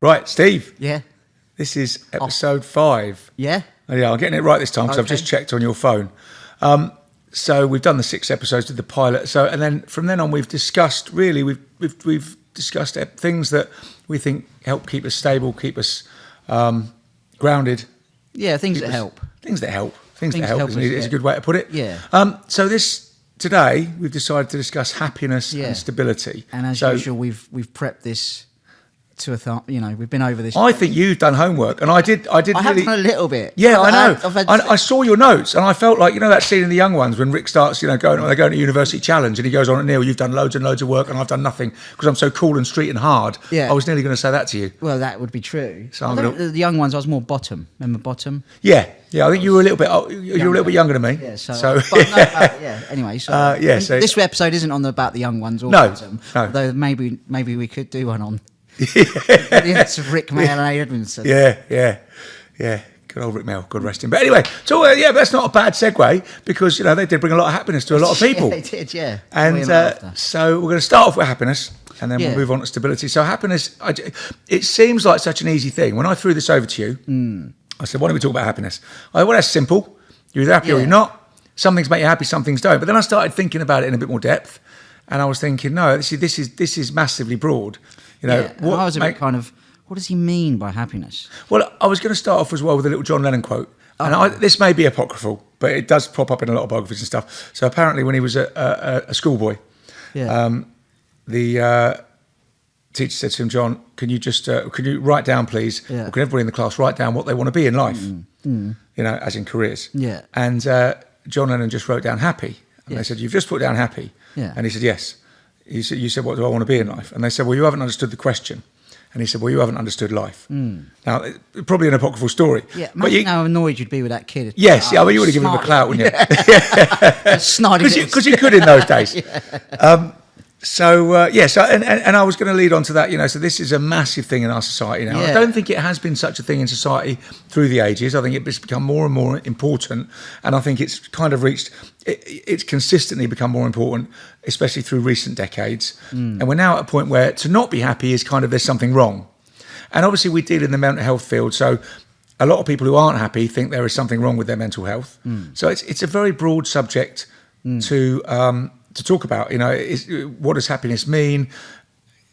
Right, Steve. Yeah. This is episode 5. Yeah. Oh, yeah, I'm getting it right this time because I've just checked on your phone. So we've done the 6 episodes, did the pilot. So and then from then on, we've discussed we've discussed things that we think help keep us stable, keep us grounded. Yeah, things that help. Things that help. Things that that help help is a good way to put it. Yeah. So today we've decided to discuss happiness and stability. And as usual, we've prepped this to we've been over this. I think you've done homework, and I did. I have done a little bit. Yeah, I know. I saw your notes, and I felt like that scene in The Young Ones when Rick starts, they're going to University Challenge, and he goes on, Neil, you've done loads and loads of work, and I've done nothing because I'm so cool and street and hard. Yeah. I was nearly going to say that to you. Well, that would be true. So the Young Ones, I was more bottom. Remember bottom? Yeah. I think you were a little bit younger than me. Yeah. Anyway, So this episode isn't about the young ones or bottom. No. Although maybe we could do one on. It's Rick Mail and A. Edmondson. Yeah. Good old Rick Mail, God rest him. But anyway, so but that's not a bad segue because they did bring a lot of happiness to a lot of people. Yeah, they did, yeah. And so we're going to start off with happiness, and then we'll move on to stability. So happiness, it seems like such an easy thing. When I threw this over to you, I said, "Why don't we talk about happiness?" I said, "Well, that's simple. You're either happy or you're not. Some things make you happy, some things don't." But then I started thinking about it in a bit more depth, and I was thinking, no, this is massively broad. I was a bit kind of, what does he mean by happiness? Well, I was going to start off as well with a little John Lennon quote. And this may be apocryphal, but it does pop up in a lot of biographies and stuff. So apparently when he was a schoolboy, the teacher said to him, John, can you write down, please, or can everybody in the class write down what they want to be in life, as in careers? Yeah. And John Lennon just wrote down happy. And they said, you've just put down happy. Yeah. And he said, yes. You said, what do I want to be in life? And they said, well, you haven't understood the question. And he said, well, you haven't understood life. Now, probably an apocryphal story. Yeah, imagine how annoyed you'd be with that kid. Yes, you would have given him a clout, wouldn't you? Because you could in those days. So I was going to lead on to that, so this is a massive thing in our society now. Yeah. I don't think it has been such a thing in society through the ages. I think it's become more and more important, and I think it's kind of it's consistently become more important, especially through recent decades. And we're now at a point where to not be happy is kind of there's something wrong. And obviously we deal in the mental health field, so a lot of people who aren't happy think there is something wrong with their mental health. So it's a very broad subject to talk about, what does happiness mean?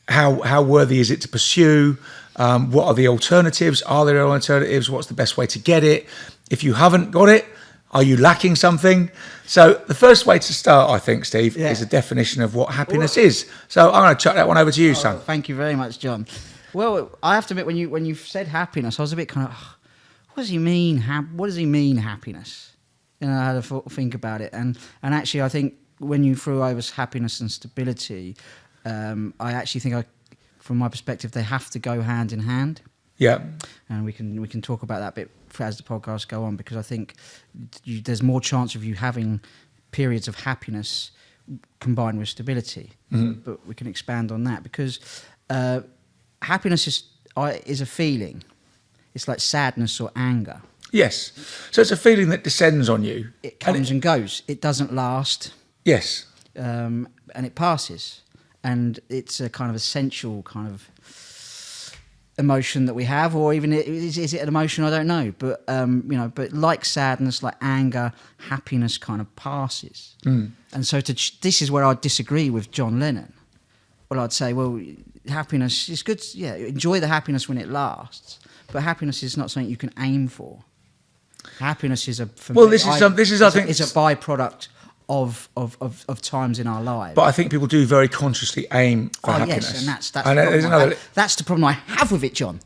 How worthy is it to pursue? What are the alternatives? Are there alternatives? What's the best way to get it? If you haven't got it, are you lacking something? So the first way to start, I think, Steve, is a definition of what happiness is. So I'm going to chuck that one over to you, son. Thank you very much, John. Well, I have to admit, when you said happiness, I was a bit kind of, what does he mean? What does he mean, happiness? I had to think about it, and actually, I think when you threw over happiness and stability, I actually think, from my perspective, they have to go hand in hand. Yeah, and we can talk about that bit as the podcast go on, because I think there's more chance of you having periods of happiness combined with stability. But we can expand on that, because happiness is a feeling. It's like sadness or anger. Yes. So it's a feeling that descends on you. It comes and goes. It doesn't last. Yes. And it passes. And it's a kind of essential kind of emotion that we have, or even is it an emotion? I don't know. But but like sadness, like anger, happiness kind of passes. And so this is where I disagree with John Lennon. Well, I'd say, well, happiness is good. Yeah, enjoy the happiness when it lasts. But happiness is not something you can aim for. Happiness is it's a byproduct of times in our lives. But I think people do very consciously aim for happiness. Yes, and that's the problem I have with it, John.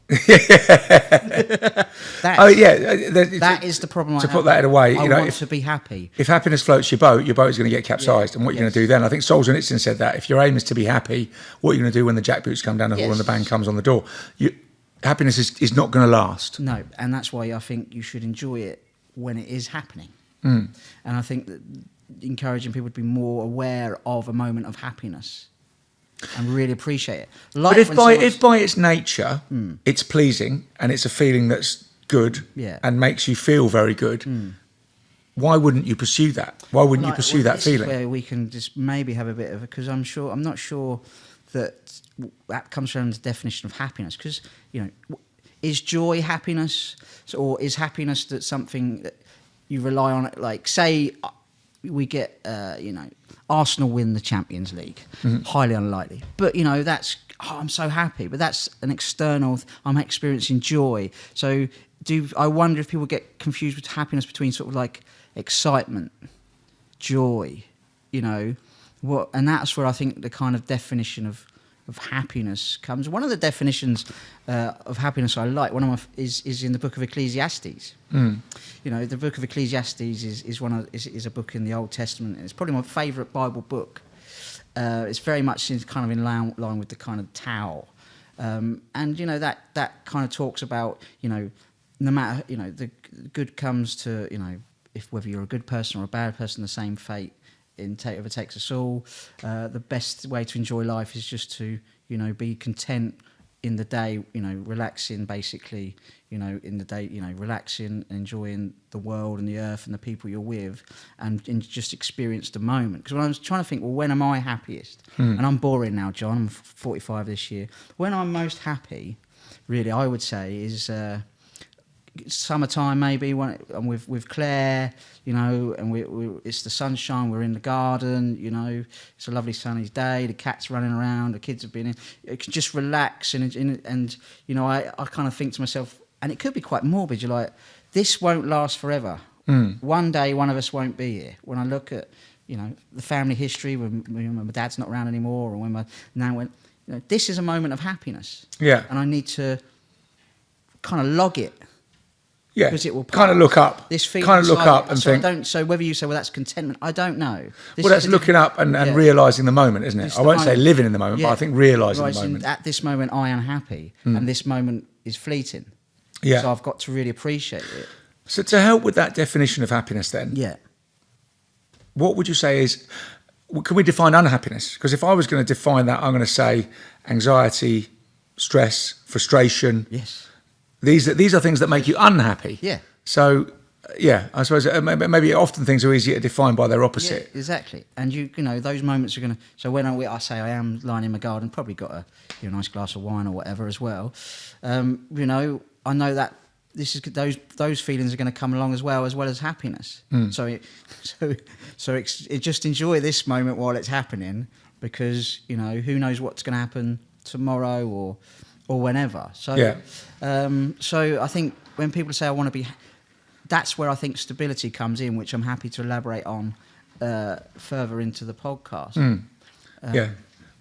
That is the problem I have. To put that in a way, I want to be happy. If happiness floats your boat is going to get capsized. And what you're going to do then, I think Solzhenitsyn said that, if your aim is to be happy, what are you going to do when the jackboots come down the hall and the band comes on the door? Happiness is not going to last. No, and that's why I think you should enjoy it when it is happening. And I think that encouraging people to be more aware of a moment of happiness and really appreciate it. But if by its nature it's pleasing and it's a feeling that's good and makes you feel very good, why wouldn't you pursue that? Why wouldn't you pursue that feeling? Where we can just maybe have a bit of, because I'm not sure that comes from the definition of happiness. Because, you know, is joy happiness? Or is happiness that something that you rely on? Like, say we get, you know, Arsenal win the Champions League. Highly unlikely. But, you know, that's, I'm so happy. But that's an external, I'm experiencing joy. So I wonder if people get confused with happiness between sort of like excitement, joy, you know, and that's where I think the kind of definition of happiness comes. One of the definitions of happiness I like, is in the book of Ecclesiastes. You know, the book of Ecclesiastes is a book in the Old Testament. It's probably my favourite Bible book. It's very much kind of in line with the kind of Tao, and you know that kind of talks about, you know, no matter, you know, the good comes to, you know, if whether you're a good person or a bad person, the same fate overtakes us all. The best way to enjoy life is just to, you know, be content in the day, you know, relaxing basically, you know, in the day, you know, relaxing, enjoying the world and the earth and the people you're with, and just experience the moment. Because when I was trying to think, well, when am I happiest? And I'm boring now, John, I'm 45 this year. When I'm most happy, really, I would say is summertime, maybe, when I'm with Claire, you know, and it's the sunshine, we're in the garden, you know, it's a lovely sunny day, the cat's running around, the kids have been in, it can just relax, and you know, I kind of think to myself, and it could be quite morbid, you're like, this won't last forever. One day one of us won't be here. When I look at, you know, the family history, when my dad's not around anymore, or when my nan went, you know, this is a moment of happiness. Yeah. And I need to kind of log it. Yeah, because it will kind of look up. This kind of look up and think. So whether you say, well, that's contentment, I don't know. Well, that's looking up and realising the moment, isn't it? I won't say living in the moment, but I think realising the moment. At this moment, I am happy, and this moment is fleeting. Yeah. So I've got to really appreciate it. So to help with that definition of happiness, then, what would you say is? Can we define unhappiness? Because if I was going to define that, I'm going to say anxiety, stress, frustration. Yes. These are things that make you unhappy. Yeah. So, yeah, I suppose maybe often things are easier to define by their opposite. Yeah, exactly. And you know, those moments are going to. So when I say I am lying in my garden, probably got a nice glass of wine or whatever as well. You know, I know that those feelings are going to come along as well as happiness. So just enjoy this moment while it's happening, because you know, who knows what's going to happen tomorrow or whenever. So, so I think when people say I want to be, that's where I think stability comes in, which I'm happy to elaborate on further into the podcast. Yeah,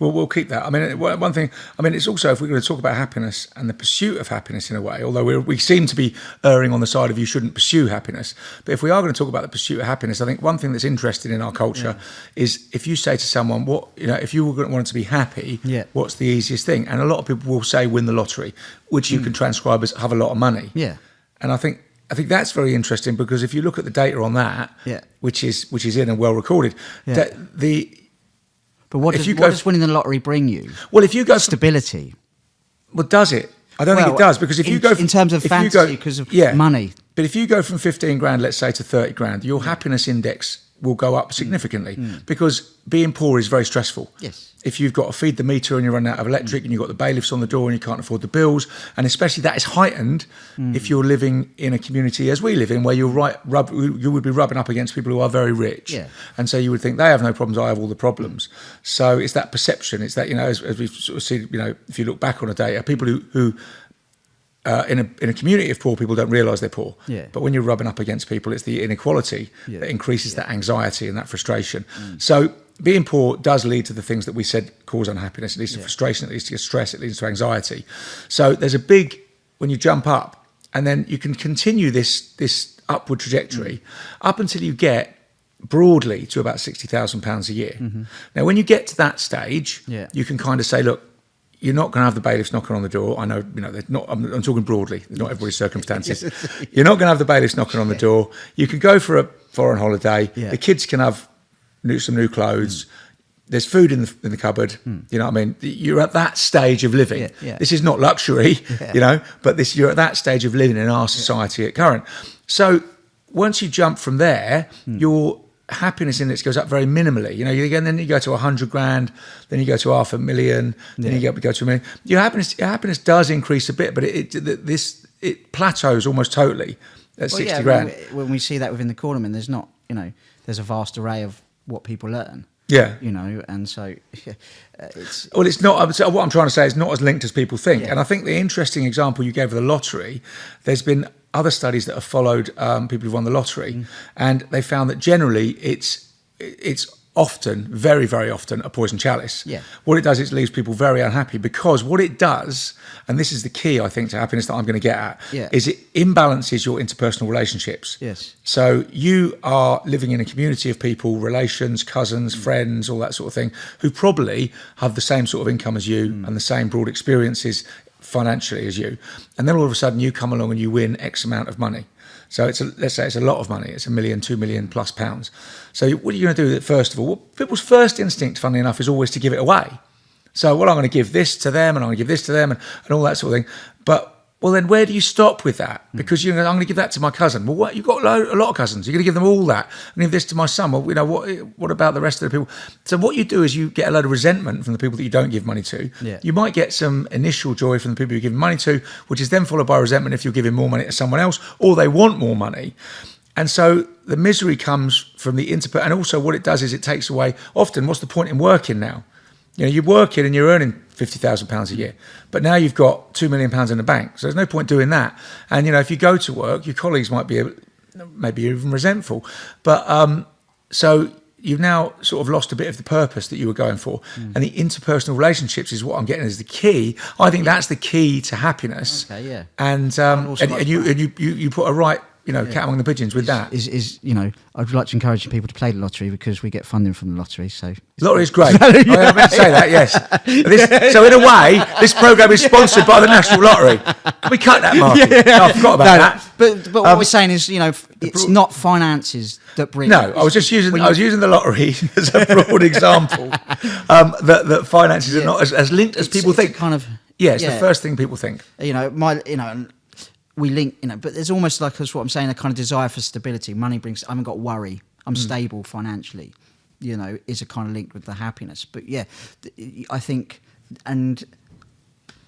well, we'll keep that. I mean, one thing. I mean, it's also, if we're going to talk about happiness and the pursuit of happiness in a way, although we seem to be erring on the side of you shouldn't pursue happiness, but if we are going to talk about the pursuit of happiness, I think one thing that's interesting in our culture is if you say to someone, "What, you know, if you were going to want to be happy, what's the easiest thing?" And a lot of people will say, "Win the lottery," which you can transcribe as have a lot of money. Yeah, and I think that's very interesting, because if you look at the data on that, which is in and well recorded, But what does winning the lottery bring you? Well, if you go stability. Well, does it? I don't think it does, because if you go in terms of fantasy, because of money. But if you go from 15 grand, let's say, to 30 grand, your happiness index will go up significantly, because being poor is very stressful. Yes. If you've got to feed the meter and you're running out of electric and you've got the bailiffs on the door and you can't afford the bills, and especially that is heightened if you're living in a community as we live in, where you would be rubbing up against people who are very rich. Yeah. And so you would think they have no problems, I have all the problems. So it's that perception. It's that, you know, as we've sort of seen, you know, if you look back on the data, people who in a community of poor people don't realise they're poor. Yeah. But when you're rubbing up against people, it's the inequality that increases that anxiety and that frustration. So being poor does lead to the things that we said cause unhappiness. It leads to frustration, it leads to stress, it leads to anxiety. So there's a big, when you jump up, and then you can continue this upward trajectory up until you get broadly to about £60,000 a year. Now, when you get to that stage, you can kind of say, look, you're not going to have the bailiffs knocking on the door. I know, you know, they're not. I'm talking broadly. They're not everybody's circumstances. You're not going to have the bailiffs knocking on the door. You can go for a foreign holiday. The kids can have some new clothes. There's food in the cupboard. You know what I mean? You're at that stage of living. This is not luxury, you know, but you're at that stage of living in our society at current. So once you jump from there, happiness index goes up very minimally. You know, then you go to 100 grand, then you go to 500,000, then you go to 1 million. Your happiness does increase a bit, but it plateaus almost totally at 60 grand. When we see that within the Cornermen, there's not, you know, there's a vast array of what people earn. Yeah. You know, and so it's... Well, it's not... So what I'm trying to say is not as linked as people think. Yeah. And I think the interesting example you gave of the lottery, there's been other studies that have followed people who've won the lottery, and they found that generally it's often, very, very often, a poison chalice. Yeah. What it does is it leaves people very unhappy, because what it does, and this is the key, I think, to happiness that I'm going to get at, is it imbalances your interpersonal relationships. Yes. So you are living in a community of people, relations, cousins, friends, all that sort of thing, who probably have the same sort of income as you and the same broad experiences financially as you. And then all of a sudden you come along and you win X amount of money. So let's say it's a lot of money. It's £1 million, £2 million plus pounds. So what are you going to do? First of all, well, people's first instinct, funnily enough, is always to give it away. So, well, I'm going to give this to them, and I'm going to give this to them, and all that sort of thing. But, well, then where do you stop with that? Because I'm going to give that to my cousin. Well, what? You've got a lot of cousins. You're going to give them all that. I'm going to give this to my son. Well, you know, what about the rest of the people? So what you do is you get a load of resentment from the people that you don't give money to. Yeah. You might get some initial joy from the people you give money to, which is then followed by resentment if you're giving more money to someone else, or they want more money. And so the misery comes from the and also what it does is it takes away, often, what's the point in working now? You know, you're working and you're earning £50,000 a year, but now you've got £2 million in the bank. So there's no point doing that. And, you know, if you go to work, your colleagues might be maybe even resentful. But so you've now sort of lost a bit of the purpose that you were going for. And the interpersonal relationships is what I'm getting is the key. I think that's the key to happiness. Okay, yeah. And you put a right, you know, cat among the pigeons with that. Is you know, I'd like to encourage people to play the lottery, because we get funding from the lottery. So Lottery is great. I meant to say that, yes. So in a way, this programme is sponsored by the National Lottery. Can we cut that, Mark? Yeah. No, I forgot about that. But what we're saying is, you know, it's not finances that bring. No, I was using the lottery as a broad example. That finances are not as linked as people think. Kind of. Yeah, it's the first thing people think. You know, we link, you know, but there's almost like, that's what I'm saying, a kind of desire for stability. Money brings, I haven't got worry. I'm stable financially, you know, is a kind of link with the happiness. But yeah, I think, and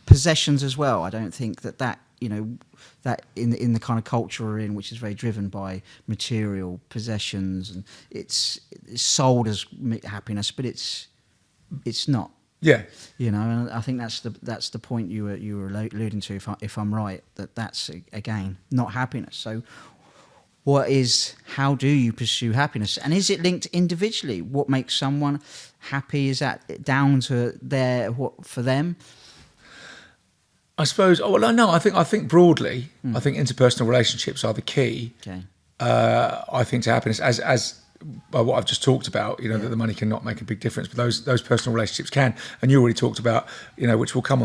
possessions as well. I don't think that, you know, that in the kind of culture we're in, which is very driven by material possessions, and it's sold as happiness, but it's not. Yeah, you know, and I think that's the point you were alluding to. If I'm right, that's again not happiness. So, how do you pursue happiness, and is it linked individually? What makes someone happy? Is that down to what for them? I suppose. Oh, well, no. I think broadly, I think interpersonal relationships are the key. Okay. I think to happiness, as by what I've just talked about, you know, that the money cannot make a big difference, but those personal relationships can. And you already talked about, you know, which we'll come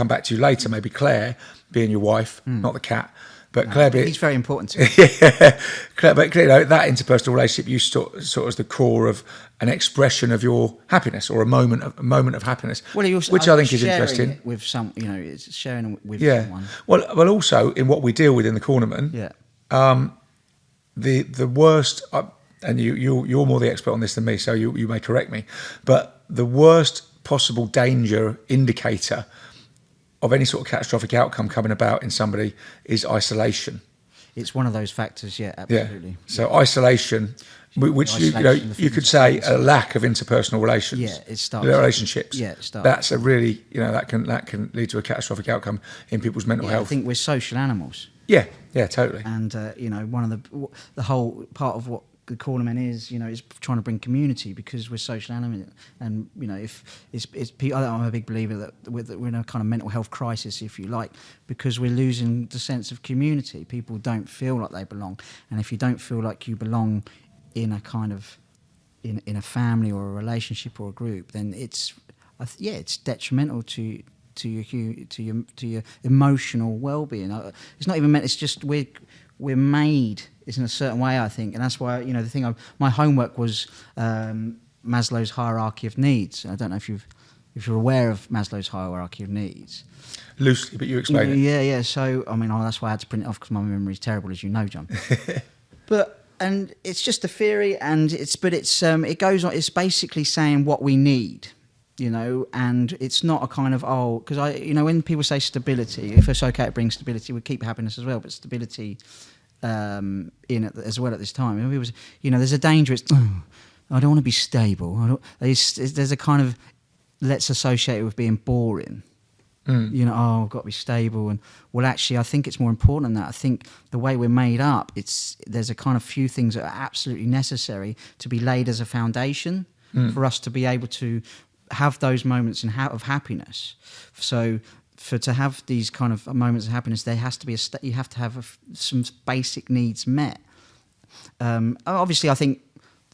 back to you later, maybe Claire being your wife, not the cat, but Claire being... He's very important to me. Yeah, Claire, but you know, that interpersonal relationship you sort of as the core of an expression of your happiness, or a moment of happiness, which I think is interesting. It with some, you know, it's sharing with someone. Well, also in what we deal with in the Cornermen, the worst... and you're more the expert on this than me, so you may correct me, but the worst possible danger indicator of any sort of catastrophic outcome coming about in somebody is isolation. It's one of those factors, yeah, absolutely. Yeah. So isolation, which you could say a lack of interpersonal relations. Yeah, it starts relationships. Yeah, it starts. That's a really, you know, that can lead to a catastrophic outcome in people's mental health. I think we're social animals. Yeah, totally. And you know, one of the whole part of what the Cornermen is, you know, is trying to bring community, because we're social animals. And you know, if it's I'm a big believer that we're in a kind of mental health crisis, if you like, because we're losing the sense of community. People don't feel like they belong, and if you don't feel like you belong in a kind of in a family or a relationship or a group, then it's detrimental to your emotional well-being. It's not even meant. It's just we're made in a certain way, I think, and that's why, you know, my homework was Maslow's hierarchy of needs. I don't know if you're aware of Maslow's hierarchy of needs. Loosely, but you explain it. Yeah. So I mean, that's why I had to print it off, because my memory is terrible, as you know, John. But and it's just a theory, and it goes on. It's basically saying what we need, and it's not a kind of because when people say stability, if it's okay, it brings stability. We keep happiness as well, but stability in it as well at this time. And there's a danger. It's I don't want to be stable. There's a kind of let's associate it with being boring. I've got to be stable, and well, actually, I think it's more important than that. I think the way we're made up, there's a kind of few things that are absolutely necessary to be laid as a foundation for us to be able to have those moments of happiness. So, to have these kind of moments of happiness, there has to be you have to have some basic needs met. Obviously, I think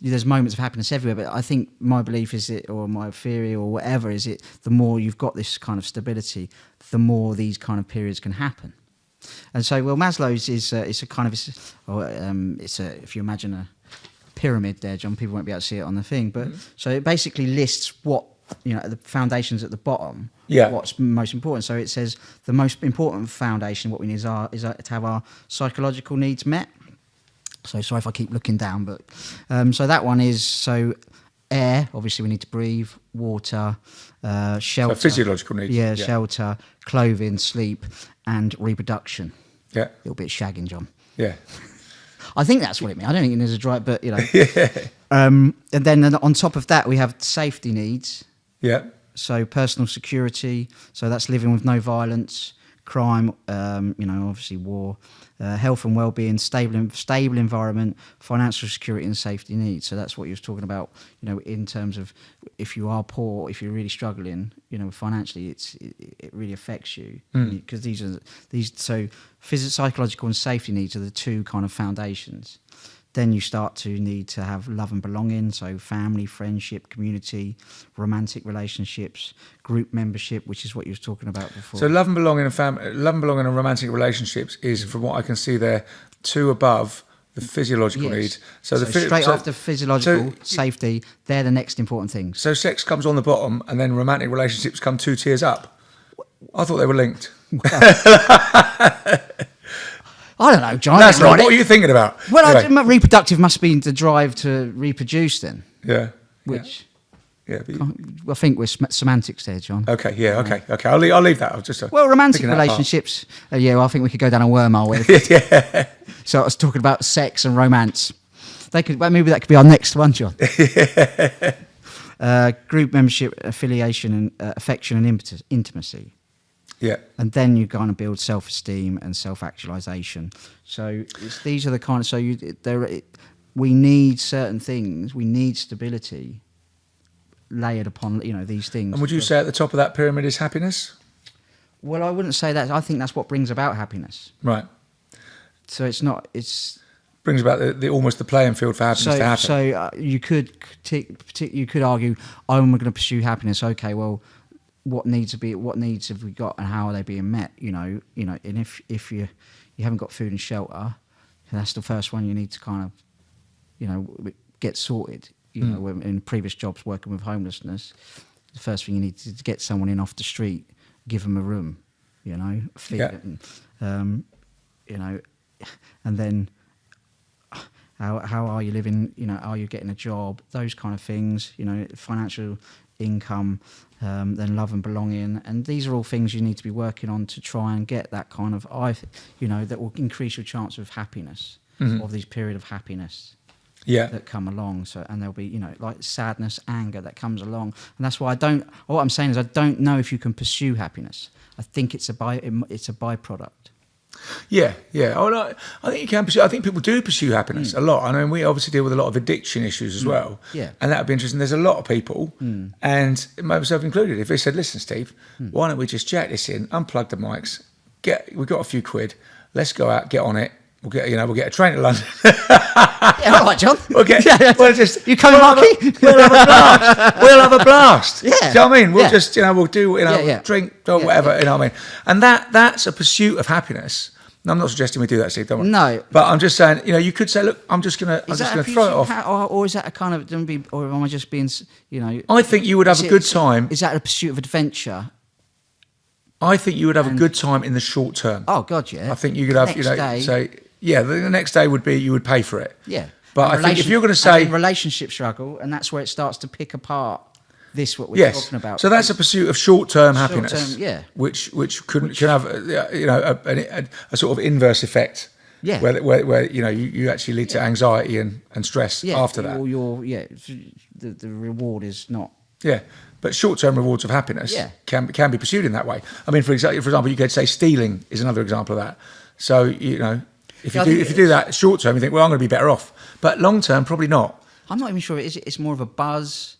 there's moments of happiness everywhere, but I think my belief or my theory or whatever is the more you've got this kind of stability, the more these kind of periods can happen. And so, Maslow's is a kind of if you imagine a pyramid there, John, people won't be able to see it on the thing, but so it basically lists what the foundations at the bottom. Yeah. What's most important. So it says the most important foundation, what we need is to have our psychological needs met. So sorry if I keep looking down, but so that one is air. Obviously, we need to breathe. Water, shelter. So physiological needs. Yeah, shelter, clothing, sleep, and reproduction. Yeah. A little bit of shagging, John. Yeah. I think that's what it means. I don't think there's a dry, but Yeah. And then on top of that, we have safety needs. Yeah. So personal security. So that's living with no violence, crime. Obviously war. Health and well-being, stable environment, financial security and safety needs. So that's what you was talking about, in terms of if you are poor, if you're really struggling, financially, it really affects you because psychological and safety needs are the two kind of foundations. Then you start to need to have love and belonging, so family, friendship, community, romantic relationships, group membership, which is what you were talking about before. So love and belonging and romantic relationships is, from what I can see there, two above the physiological needs. So after physiological, safety, they're the next important things. So sex comes on the bottom, and then romantic relationships come 2 tiers up. I thought they were linked. I don't know, John. That's not. What are you thinking about? Well, anyway. Reproductive must be the drive to reproduce then. Yeah. Which. Yeah. I think we're semantics there, John. Okay. Yeah. Okay. I'll leave that. I'll just. Romantic relationships. I think we could go down a wormhole with. Yeah. So I was talking about sex and romance. Maybe that could be our next one, John. Group membership, affiliation, and affection and intimacy. Yeah. And then you kind of build self-esteem and self-actualization. So these are the kind of we need certain things. We need stability layered upon these things. And would you say at the top of that pyramid is happiness? Well, I wouldn't say that. I think that's what brings about happiness. Right. So it's not. It's brings about the almost the playing field for happiness to happen. So you could argue, I'm going to pursue happiness. Okay, well. What needs have we got, and how are they being met? And if you haven't got food and shelter, that's the first one you need to kind of, get sorted. In previous jobs working with homelessness, the first thing you need to get someone in off the street, give them a room, feed them, and then how are you living? Are you getting a job? Those kind of things. Financial income. Then love and belonging, and these are all things you need to be working on to try and get that kind of that will increase your chance of happiness, of these period of happiness that come along. So, and there'll be like sadness, anger that comes along, and that's why what I'm saying is I don't know if you can pursue happiness. I think it's a byproduct. Yeah. I think you can pursue. I think people do pursue happiness a lot. I mean, we obviously deal with a lot of addiction issues as well. Yeah. And that would be interesting. There's a lot of people, and myself included, if they said, "Listen, Steve, why don't we just jack this in, unplug the mics, we've got a few quid, let's go out, get on it. We'll get a train to London." Yeah, all right, John. We'll you coming, Marky? We'll have a blast. We'll have a blast. Yeah. Do you know what I mean? We'll just, we'll do, drink, whatever. Yeah. You know what I mean? And that's a pursuit of happiness. And I'm not suggesting we do that, Steve. Don't worry. No. But I'm just saying, you could say, look, I'm just gonna throw it off. Or is that a kind of, or am I just being, I think you would have a good time. Is that a pursuit of adventure? I think you would have a good time in the short term. Oh God, yeah. I think you could have, Next day, say, yeah, the next day would be you would pay for it. Yeah. But And I think if you're going to and say then relationship struggle, and that's where it starts to pick apart what we're yes, talking about. so that's a pursuit of short-term happiness, Short-term, yeah. which can have a sort of inverse effect. Yeah. Where you actually lead to anxiety and stress after that. The reward is not. Yeah, but short-term rewards of happiness Yeah. can be pursued in that way. I mean, for example, you could say stealing is another example of that. So if you do that short-term, you think, well, I'm going to be better off, but long-term, probably not. I'm not even sure. It's more of a buzz.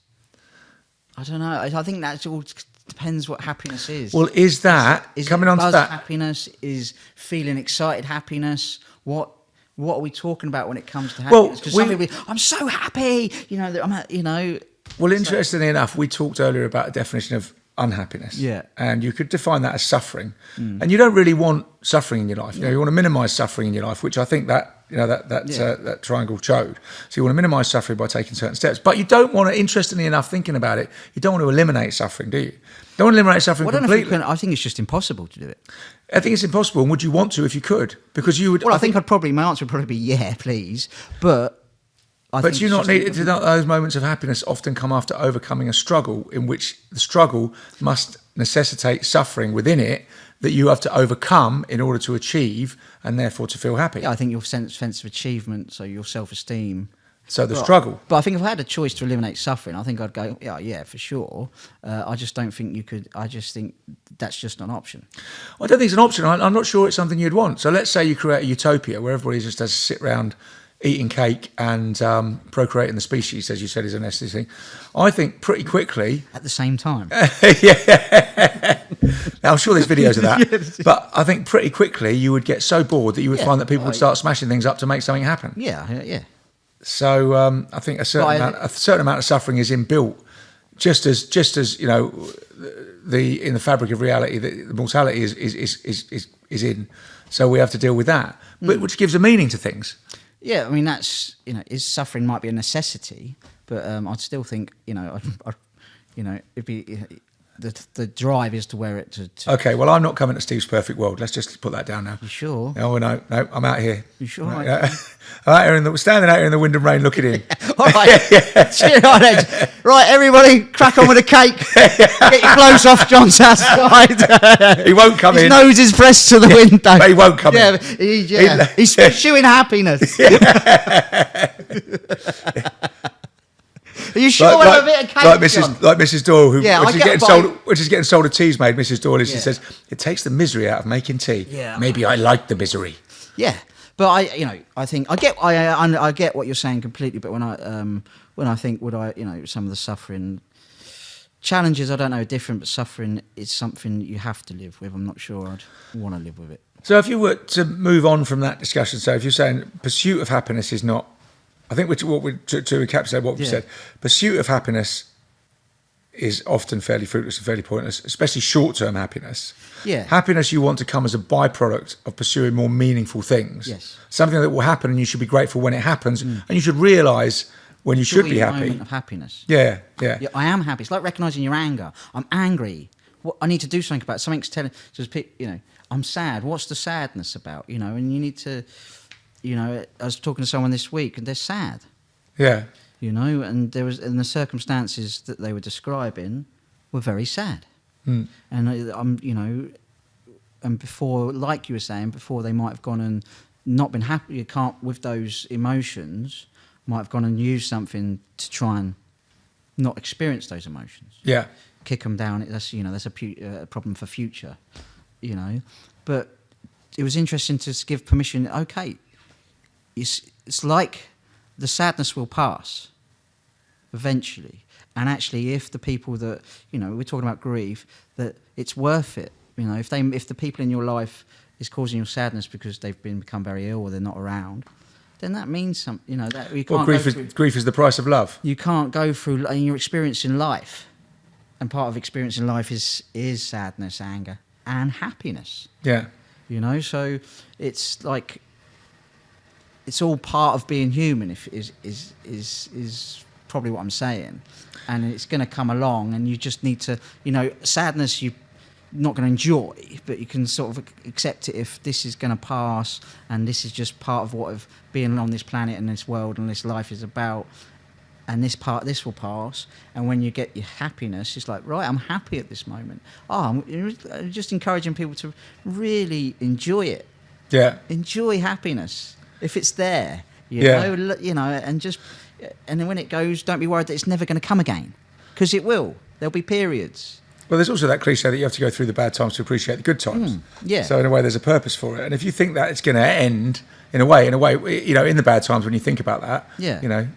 I don't know. I think that all depends what happiness is. Well, is coming on to that? Happiness is feeling excited. Happiness. What are we talking about when it comes to happiness? Because some people, I'm so happy. Well, interestingly enough, we talked earlier about a definition of unhappiness. Yeah. And you could define that as suffering. And you don't really want suffering in your life. You want to minimise suffering in your life, which I think that triangle showed. So you want to minimise suffering by taking certain steps. But you don't want to, interestingly enough, thinking about it, you don't want to eliminate suffering, do you? Don't want to eliminate suffering completely. I think it's just impossible to do it. I think it's impossible. And would you want to if you could? Because you would. Well, I think my answer would probably be yeah, please. But do you not need those moments of happiness often come after overcoming a struggle in which the struggle must necessitate suffering within it that you have to overcome in order to achieve and therefore to feel happy? Yeah, I think your sense of achievement, so your self-esteem. So the struggle. But I think if I had a choice to eliminate suffering, I think I'd go, yeah, for sure. I just don't think you could. I just think that's just an option. I don't think it's an option. I'm not sure it's something you'd want. So let's say you create a utopia where everybody just has to sit around eating cake and procreating the species, as you said, is a necessary thing. I think pretty quickly... At the same time. Yeah. Now, I'm sure there's videos of that. But I think pretty quickly you would get so bored that you would find that people would start smashing things up to make something happen. Yeah. So I think a certain amount of suffering is inbuilt, just as in the fabric of reality, the mortality is in. So we have to deal with that, but which gives a meaning to things. Yeah, I mean that's is suffering might be a necessity, but I'd still think it'd be the drive is to wear it to. Okay, well I'm not coming to Steve's perfect world. Let's just put that down now. You sure? Oh no, I'm out here. You sure? Right, I'm out here standing out here in the wind and rain, looking in. All right, right, everybody, crack on with the cake. Get your clothes off John's outside. He won't come in. His nose is pressed to the window. But he won't come in. He's pursuing happiness. Are you sure we'll have a bit of cake, like Mrs. Doyle, which is getting sold a teas made. Mrs. Doyle, she says, it takes the misery out of making tea. Yeah, maybe I like the misery. Yeah, but I think I get what you're saying completely. But when I think some of the suffering challenges, I don't know, are different. But suffering is something you have to live with. I'm not sure I'd want to live with it. So if you were to move on from that discussion, so if you're saying pursuit of happiness is not. I think to encapsulate what we said, pursuit of happiness is often fairly fruitless and fairly pointless, especially short-term happiness. Yeah. Happiness you want to come as a byproduct of pursuing more meaningful things. Yes. Something that will happen and you should be grateful when it happens, and you should realise when you should be happy. Moment of happiness. Yeah. I am happy. It's like recognising your anger. I'm angry. I need to do something about it. Something's telling. I'm sad. What's the sadness about? And you need to. I was talking to someone this week, and they're sad. Yeah. And the circumstances that they were describing were very sad. And and before, like you were saying, before they might have gone and not been happy. You can't with those emotions. Might have gone and used something to try and not experience those emotions. Yeah. Kick them down. That's a problem for future. But it was interesting to give permission. Okay. It's like the sadness will pass eventually, and actually, if the people that we're talking about grief, that it's worth it. If the people in your life is causing your sadness because they've become very ill or they're not around, then that means something. That you can't. Well, grief is the price of love. You can't go through your experience in life, and part of experiencing life is sadness, anger, and happiness. Yeah. So it's like. It's all part of being human. Is probably what I'm saying, and it's going to come along, and you just need to, sadness. not going to enjoy, but you can sort of accept it if this is going to pass, and this is just part of what of being on this planet and this world and this life is about. And this will pass. And when you get your happiness, it's like, right, I'm happy at this moment. I'm just encouraging people to really enjoy it. Yeah. Enjoy happiness if it's there. You know, and then when it goes, don't be worried that it's never going to come again, because it will. There'll be periods. Well, there's also that cliche that you have to go through the bad times to appreciate the good times. Yeah. So in a way, there's a purpose for it. And if you think that it's going to end in a way, you know, in the bad times, when you think about that, Yeah. you know,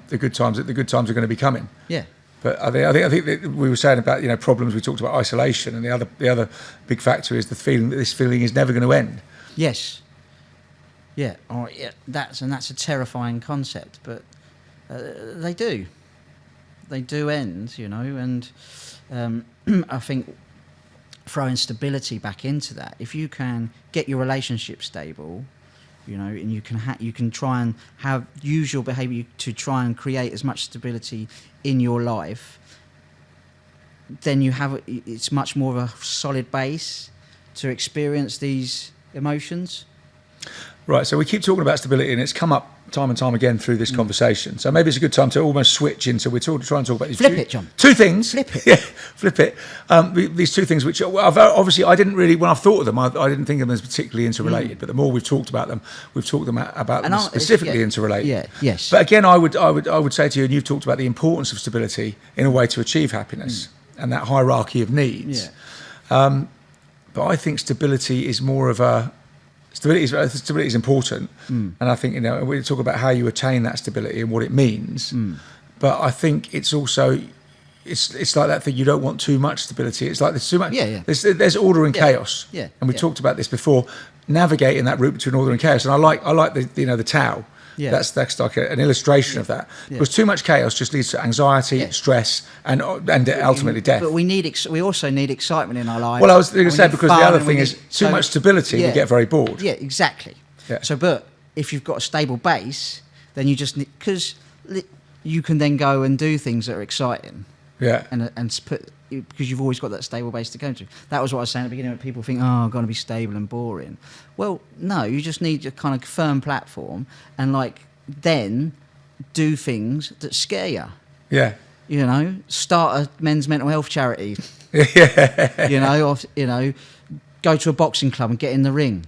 the good times are going to be coming. Yeah. But I think that we were saying about, you know, problems. We talked about isolation, and the other big factor is the feeling that this feeling is never going to end. Yes. Yeah. That's a terrifying concept, but they do end, you know, and I think throwing stability back into that, if you can get your relationship stable, you know, and you can try and use your behaviour to try and create as much stability in your life, then it's much more of a solid base to experience these emotions. Right, so we keep talking about stability, and it's come up time and time again through this conversation. So maybe it's a good time to almost switch into, we're trying to talk about these two things. Flip it. Yeah, flip it. These two things, which obviously I didn't really, when I've thought of them, I didn't think of them as particularly interrelated. But the more we've talked about them, about them specifically interrelated. Yeah, yes. But again, I would say to you, and you've talked about the importance of stability in a way to achieve happiness and that hierarchy of needs. Yeah. But I think stability is more of a Stability is important, and I think, you know, we talk about how you attain that stability and what it means. But I think it's also it's like that thing. You don't want too much stability. It's like there's too much. Yeah. There's order and chaos. Yeah. And we talked about this before, navigating that route between order and chaos. And I like the Tao. Yeah. That's like an illustration of that. Because too much chaos just leads to anxiety, stress, and ultimately death. But we also need excitement in our lives. Well, I was going to say, because the other thing is too much stability, we get very bored. Yeah, exactly. Yeah. So, but if you've got a stable base, then you just need, because you can then go and do things that are exciting. Yeah. And put, because you've always got that stable base to go to. That was what I was saying at the beginning, when people think, I've got to be stable and boring. Well, no, you just need a kind of firm platform, and then do things that scare you. Yeah. You know, start a men's mental health charity. Yeah. You know, go to a boxing club and get in the ring.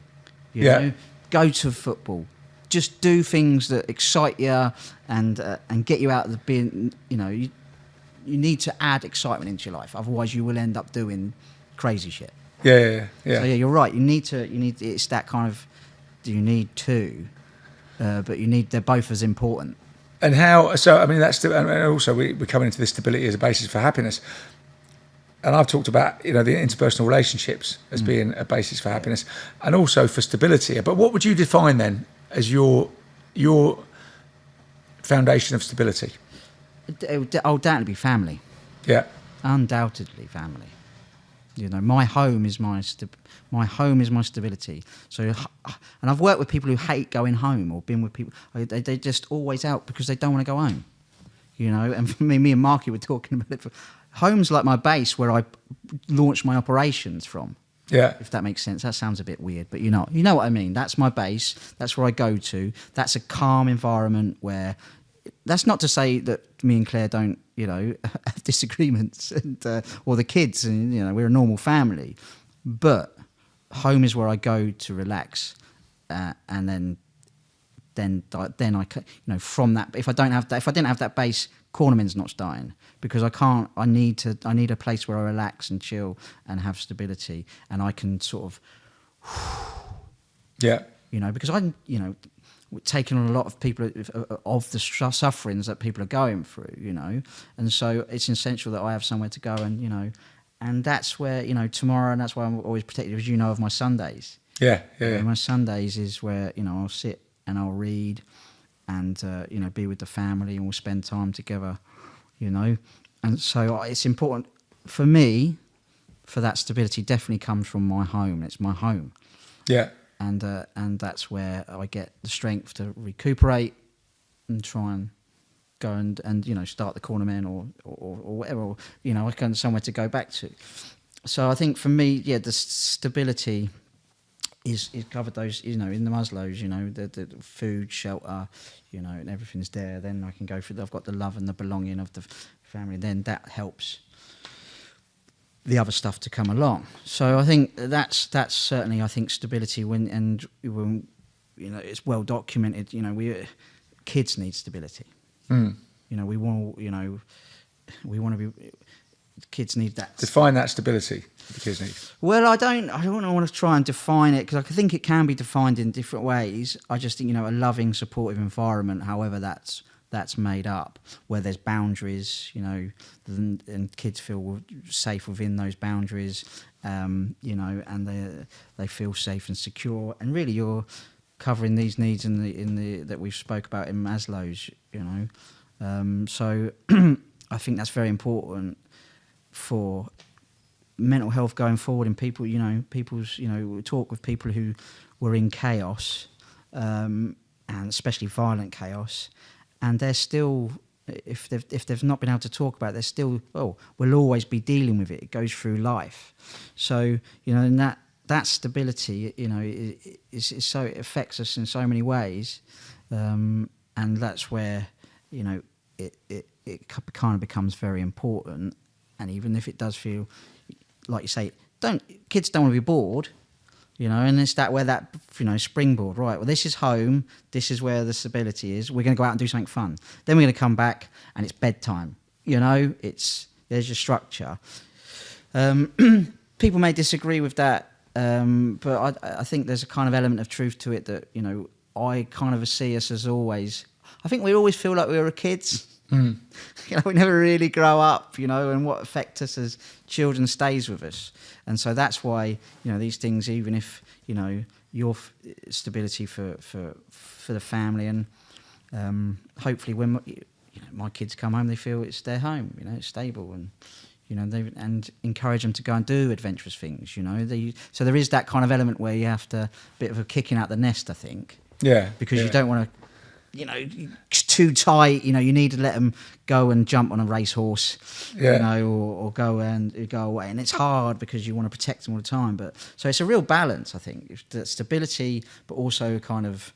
You know, go to football. Just do things that excite you and get you out of the being. You know, you need to add excitement into your life. Otherwise, you will end up doing crazy shit. Yeah. So you're right. You need. It's that kind of. You need two, but they're both as important. And how? So I mean, and also we're coming into this stability as a basis for happiness. And I've talked about, you know, the interpersonal relationships as being a basis for happiness, and also for stability. But what would you define then as your foundation of stability? It would undoubtedly be family. Yeah. Undoubtedly family. You know, my home is my stability. So, and I've worked with people who hate going home, or been with people they're just always out because they don't want to go home. You know, and for me and Marky were talking about it. Home's like my base where I launch my operations from. Yeah. If that makes sense. That sounds a bit weird, but you know what I mean. That's my base. That's where I go to. That's a calm environment where. That's not to say that me and Claire don't, you know, have disagreements, and or the kids, and you know, we're a normal family. But home is where I go to relax, and then I, you know, from that. If I didn't have that base, Cornermen's not starting, because I can't. I need a place where I relax and chill and have stability, and I can sort of, yeah, you know, because I'm, you know, taking on a lot of people of the sufferings that people are going through, you know, and so it's essential that I have somewhere to go, and you know, and that's where, you know, tomorrow, and that's why I'm always protective, as you know, of my Sundays. Yeah. My Sundays is where, you know, I'll sit and I'll read, and you know, be with the family, and we'll spend time together, you know, and so it's important for me. For that stability, definitely comes from my home. It's my home. Yeah. And that's where I get the strength to recuperate and try and go and you know, start the Cornermen or whatever, or, you know, I can somewhere to go back to. So I think for me, the stability is covered those, in the Maslow's, the food, shelter, and everything's there. Then I can go through. I've got the love and the belonging of the family. Then that helps the other stuff to come along. So I think that's certainly, I think, stability when it's well documented. Kids need stability. We want to be. Kids need that. Define that stability the kids need. Well, I don't want to try and define it, because I think it can be defined in different ways. I just think, a loving, supportive environment, however that's made up, where there's boundaries, and kids feel safe within those boundaries, and they feel safe and secure. And really, you're covering these needs in the that we've spoke about in Maslow's, So I think that's very important for mental health going forward, and people, talk with people who were in chaos, and especially violent chaos, and they're still, if they've not been able to talk about it, they're still, we'll always be dealing with it. It goes through life. So, and that stability, is so, it affects us in so many ways, and that's where, it kind of becomes very important. And even if it does feel, like you say, kids don't want to be bored, and it's where that springboard, right? Well, this is home. This is where the stability is. We're going to go out and do something fun. Then we're going to come back and it's bedtime. There's your structure. People may disagree with that, but I think there's a kind of element of truth to it that I kind of see us as always. I think we always feel like we were kids. We never really grow up, and what affects us as children stays with us. And so that's why, these things, even if, your stability for the family, and hopefully when my kids come home, they feel it's their home, it's stable, and and encourage them to go and do adventurous things, so there is that kind of element where you have to, bit of a kicking out the nest, I think. Yeah. Because you don't want to, too tight. You need to let them go and jump on a racehorse, or go away. And it's hard because you want to protect them all the time. But so it's a real balance, I think. The stability, but also kind of,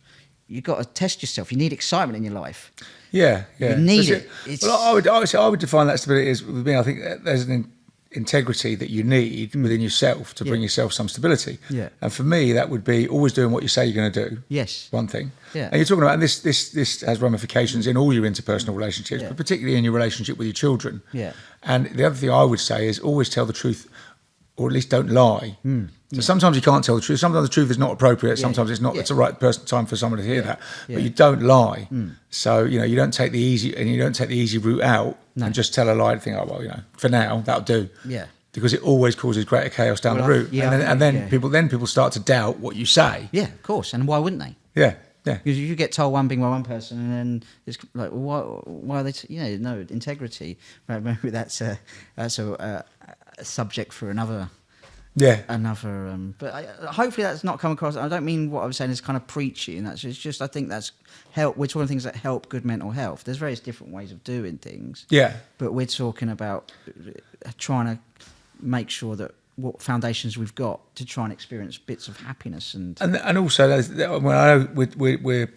you've got to test yourself. You need excitement in your life. Yeah. You need it. Well, I would define that stability as, with me, I think there's an integrity that you need within yourself to bring yourself some stability. Yeah. And for me, that would be always doing what you say you're going to do. Yes. One thing. Yeah. And you're talking about, and this has ramifications in all your interpersonal relationships, but particularly in your relationship with your children. Yeah. And the other thing I would say is always tell the truth, or at least don't lie. So sometimes you can't tell the truth. Sometimes the truth is not appropriate. Sometimes it's not. It's the right time for someone to hear that. Yeah. But you don't lie. So you don't take the easy route out and just tell a lie and think, for now that'll do. Yeah. Because it always causes greater chaos down the route. And then people start to doubt what you say. Yeah, of course. And why wouldn't they? Yeah. Because you get told one thing by one person, and then it's like, well, why are they? No, integrity. Right, maybe that's a subject for another. Yeah. But hopefully that's not come across. I don't mean what I'm saying is kind of preachy, and it's just I think that's help. We're talking things that help good mental health. There's various different ways of doing things. Yeah. But we're talking about trying to make sure that what foundations we've got to try and experience bits of happiness and also I know we're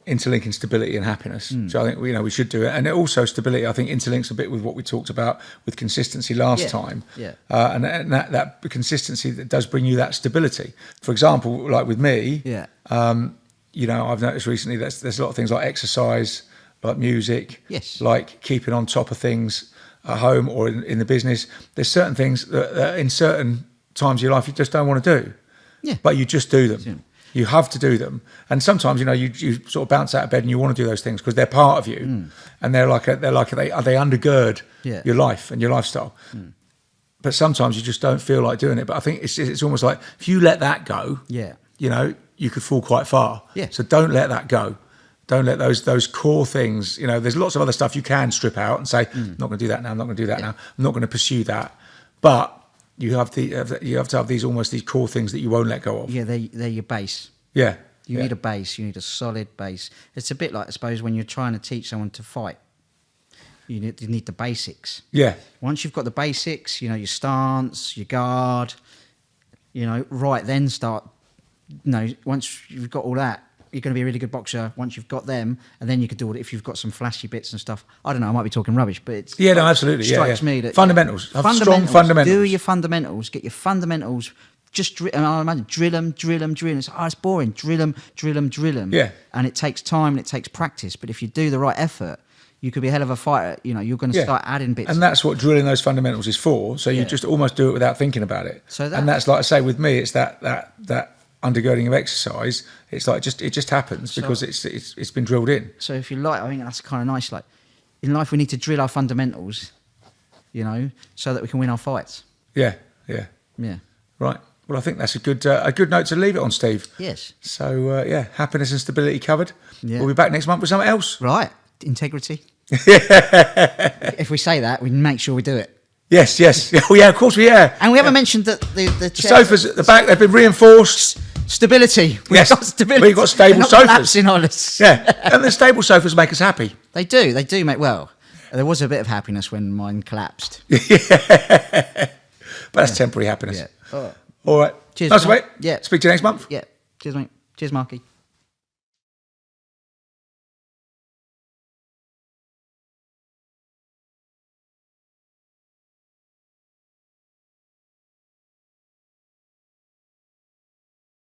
interlinking stability and happiness, so I think we should do it. And also stability, I think, interlinks a bit with what we talked about with consistency last time. And that consistency that does bring you that stability. For example, like with me, I've noticed recently that there's a lot of things like exercise, like music, like keeping on top of things at home or in the business. There's certain things that in certain times of your life you just don't want to do, but you just do them. You have to do them. And sometimes you sort of bounce out of bed and you want to do those things because they're part of you, and they undergird your life and your lifestyle. But sometimes you just don't feel like doing it. But I think it's almost like if you let that go, you could fall quite far. So don't let that go. Don't let those core things, there's lots of other stuff you can strip out and say, I'm not going to do that now, I'm not going to do that now, I'm not going to pursue that. But you have to have these core things that you won't let go of. Yeah, they're your base. Yeah. You need a base, you need a solid base. It's a bit like, I suppose, when you're trying to teach someone to fight. You need the basics. Yeah. Once you've got the basics, you know, your stance, your guard, you know, right then start, you know, once you've got all that, you're going to be a really good boxer once you've got them, and then you could do it if you've got some flashy bits and stuff. I don't know, I might be talking rubbish, but it's... Yeah, no, absolutely. Strikes me that... Fundamentals. Have strong fundamentals. Do your fundamentals. Get your fundamentals. Just, and I imagine, drill them. It's boring. Drill them. Yeah. And it takes time and it takes practice. But if you do the right effort, you could be a hell of a fighter. You know, you're going to start adding bits. And that's what drilling those fundamentals is for. So you just almost do it without thinking about it. And that's, like I say, with me, it's that undergirding of exercise. It's like it just happens because it's been drilled in. So if you like, I think that's kind of nice. Like in life, we need to drill our fundamentals, you know, so that we can win our fights. Yeah. Right. Well, I think that's a good note to leave it on, Steve. Yes. So happiness and stability covered. Yeah. We'll be back next month with something else. Right. Integrity. If we say that, we make sure we do it. Yes. Oh, yeah, of course we are. And we haven't mentioned that the sofas at the back, they've been reinforced. Stability. We've got stability. We've got stable sofas. Collapsing on us. Yeah. And the stable sofas make us happy. They do make well. There was a bit of happiness when mine collapsed. But that's temporary happiness. Yeah. All right. Cheers. Nice, mate. Yeah. Speak to you next month. Yeah. Cheers, mate. Cheers, Marky.